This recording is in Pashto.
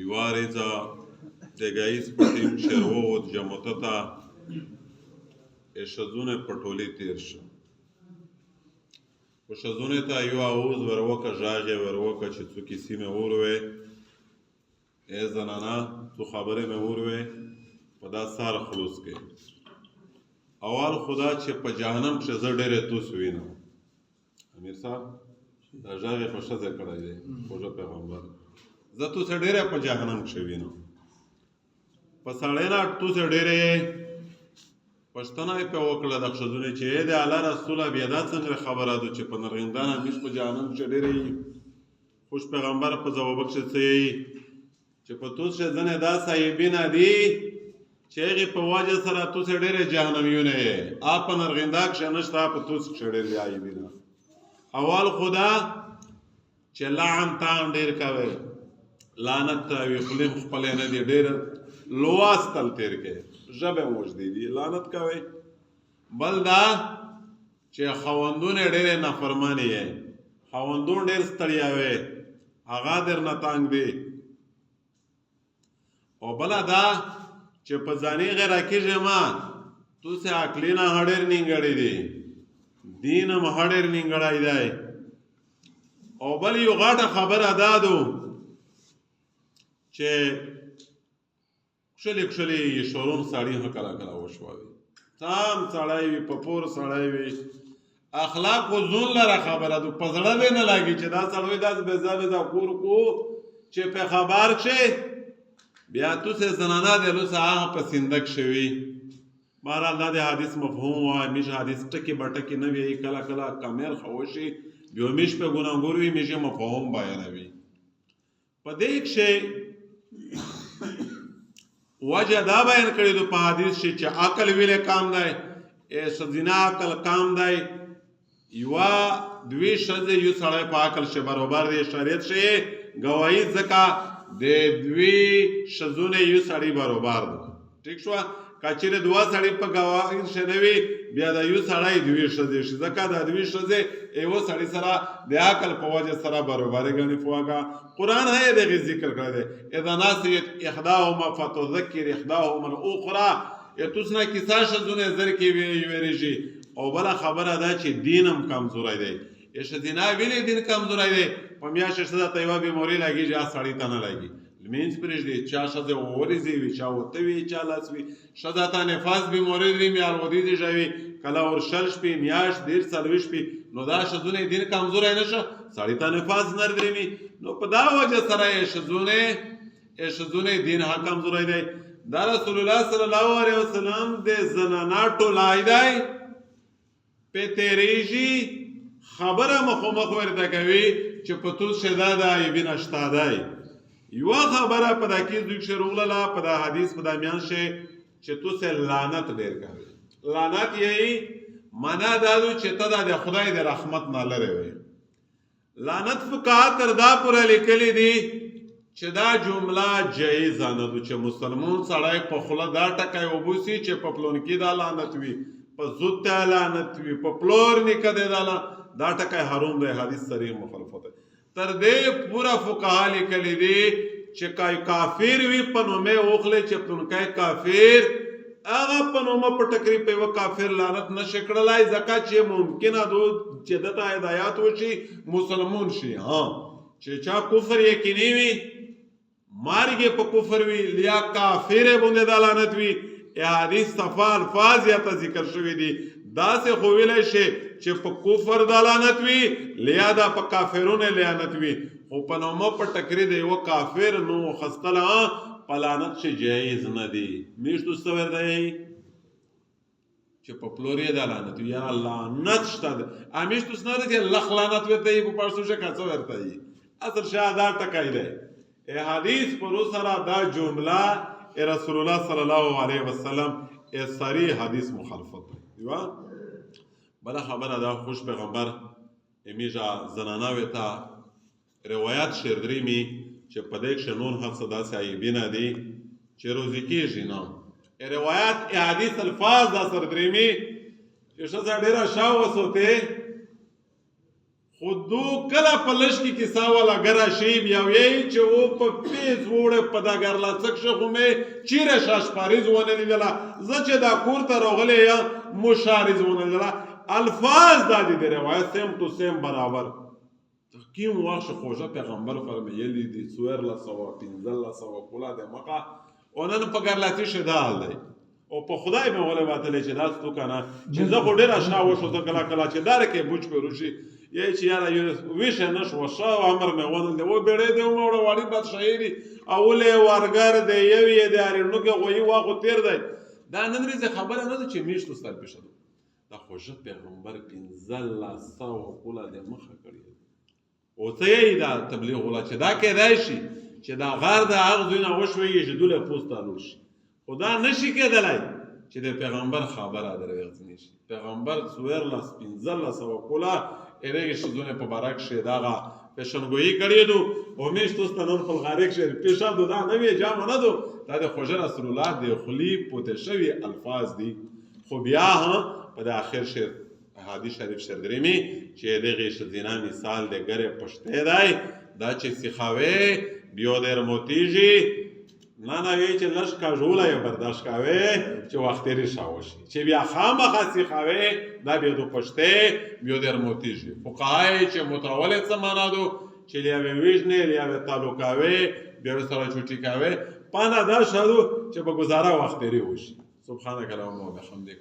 یوه ورځ د ګایز په ټیم شروع و جمعته ته ښځونه په ټولۍ تېر شو خو ښځونې ته یو اوز ور وکړه غږ یې ور وکړه چې څو کیسې مې وروې ای زنانه څو خبرې مې وروې په دا سار خلوص کوي اول خدا چې په جهنم کښې زه ډېرې توس وینم امیر صاحب دا غږ یې په ښځه کړی دی خوږه پیغمبر زه توسې ډېرې په جهنم کښې وینم په سړی نه توسې ډېرې پښتنه یې پرې وکړه د ښځونې چې ای د الله رسوله بیا دا څنګه خبره ده چې په نرغندان همیش په جهنم کښې ډېرې یي خوش پیغمبر په ځواب کښې څه یي چې په توس کښې ځینې دا صاحبینه دي چې هغې په وجه سره توسې ډېرې جهنمیونه یې په نرغندا کښې نشته په توس کښې ډېر عیبینه اول خدا چې لعن تان ډېر کوئ لعنت ته وي خولې خپلې نه دي ډېر لواستل تېر کوي ژبې موجدې دي لعنت کوئ بل دا چې خاوندونه ډېرې نافرمانې یې خاوندون ډېر ستړیا وې هغه درنه تانګ دی او بله دا چې په ځاني غیره کېږې ما توسې عقلي نه ښه ډېر نیمګړی دی دین هم ښه ډېر نیمګړی دی او بل یو غټه خبره دا ده چې کښلې کښلې شورون سړي هم کله کله وشووي تام سړی وي په پور سړی وي اخلاق خو زون لره خبره ده په زړه دې نه لګي چې دا سړی داسې بېزا بېزا کور کو چې په خبر کښې بیا توسې زنانه دی لوسه هغه په سینده کښې وي بهرحال دا د حدیث مفهوم وای همیش حدیث ټکي به ټکي نه وي کله کله کمیل ښه وشي بیا همیش پې ګناهګور وي همیش یې مفهوم بیانوي په دې کښې وجه دا بیان کړی دو په حدیث کښې چې عقل ویلې کام دی ښځینه عقل کام دی یوه دوې ښځې یو سړی په عقل کښې برابر دی شریعت کښې ګواهي ځکه د دوې ښځونې یو سړي برابر ده ټیک شوه که چېرې دوه سړي په ګواهي کښې نه وي بیا د یو سړی دوې ښځې شي ځکه دا دوې ښځې یوه سړي سره د عقل په وجه سره برابرې ګڼي فواګه قرآن یې دغې ذکر کړی دی اذا نسیت احداهما فتذکر احداهما الاخرى توس نه کیسه ښځونې زر کې ویریږي او بله خبره ده چې دین هم کمزوری دی ښځینه ویلې دین کمزوری دی په میاشتې ښځه ته یوه بیماري لګېږي هغه سړي ته نه لګي لمینځ پرېږدي چا ښځې وورځي وي چا اوته وي چا لس وي ښځه ته نفاس بیماري درېمي الغدیزې ژوي کله ورشل شپې میاشت دېرش څلوېښت شپې نو دا ښځونې دین کمزوری نه شه سړي ته نفاس نه درېمي نو په دا وجه سره یې ښځونې دین هم کمزوری دی دا رسول الله صلی الله علیه وسلم د زنانا ټولای دی پې تېرېږي خبره مخامخ ورته کوي چې په توس کښې دا د عیبینه شته دی یوه خبره په دا کې دوی کښې روغلله په دا حدیث په دا میان کښې چې توسې لعنت ډېر کوي لعنت یې معنا دا ده چې ته دا د خدای د رحمت نه لرې وې لعنت فقها تر دا پوره لیکلي دي چې دا جمله جایزه نه ده چې مسلمان سړی په خوله دا ټکی وبوسي چې په پلونکي دا لعنت وي په زوت ته لعنت وي په پلور نیکه دی دا ټکی حروم دی حدیث صریح مخالفت دی تر دې پوره فقها لیکلي دي چې کافر وي په نومې وخلې چې پلونکی کافر هغه په نومه په ټکري په یوه کافر لعنت نشي کړلی ځکه چې ممکنه ده چې دته هدایات وشي مسلمون شي چې چا کفر یقیني وي مرګ په کفر وي یا کافر باندې دا لعنت وي حدیث صفا الفاظ یا ته ذکر شوي دي داسې خو ویلی شي چې په کفر دا لعنت وي لیا دا په کافرونه لعنت وي خو په نومه په ټکري د یوه کافر نوم وخستله په لعنت کښې جایز نه دي میشتو څه ورته یي چې په پلور یې دا لعنت وي یاره لعنت شته ده همیشتوس نه ده چې لخ لعنت ورته یي په پښتو کښې که څه ورته یي اصل شاه دا ټکی دی حدیث پرو سره دا جمله رسول الله صلی الله علیه وسلم صریح حدیث مخالفت دی یوه بله خبره دا خوش پیغمبر همیشه زناناوې ته روایت شیردرېمي چې په دې کښې نور هر څه داسې عیبینه دي چې روزي کېږي نه روایت حدیث الفاظ دا سره درېمي چې ښځه ډېره شا وسوتې خو دو کله په لږ کې کیسه والا ګره شی بیا وایي چې و په پیز وړه په دا ګرلاڅک شه خو مې چیرې شاشپاریز ونه لیدله زه چې دا کور ته راغلی یم مشاریز ونه لیدله الفاظ دا دي د روایت سیم ټو سیم برابر تحکیم واښه خوږه پیغمبر فرمیلی دي 1415 کلا د مخه او نن په ګرلاڅي شه دا حال دی او په خدای مې ولې وتلی چې دا ستو که نه چې زه خو ډېر اشنا وشو زه کله کله چې داره کې بوچ پې روشي یې چې یاره ویشه نه شوه ښه امر مې ونه دی و بېړۍ دی وموړه واړي بادشاهي دي اولې وارګر دی یو یې دی اریړنوکې غویي واخو تېر دی دا نن ورځې خبره نه ده چې میشتو ستر پېښه ده دا خوږه پیغمبر 1500 کله د مخه کړې او څه یې دا تبلیغ ولا چې دا کېدای شي چې دا غار د هغه ځای نه وشویږي چې دوله پوسته لوړ شي خو دا نشي کېدلی چې د پیغمبر خبره دروغجنې شي پیغمبر 1415 کله هغې ښځونې په باره کښې دغه پیشنګویي کړې دو او میشتو سته نن خپل غارې کښې پیشاب دو دا نه وي جامه نه دو دا د خوږه رسول الله د خولي پوته شوي الفاظ دي خو بیا هم په د آخر شعر حدیث شریف شردرېمي چې دغې ښځینه مثال د ګرې پښتې دی دا چې سیخاوې بیو در موتیږي نه نه وی چې لږ کاژوله یې برداشت کوې چې وخت تېرې شاوشي چې بیا خامخا سیخاوې دا بیا د پښتې بیا در موتیږي فقها یې چې متولې څه معنا دو چې لیاوې ویژنې لیاوې تعلقاوې بیا ورسره چوټي کوې پانه دا ښه دو چې په ګزاره وخت تېرې وشي سبحانک اللهم وبحمدک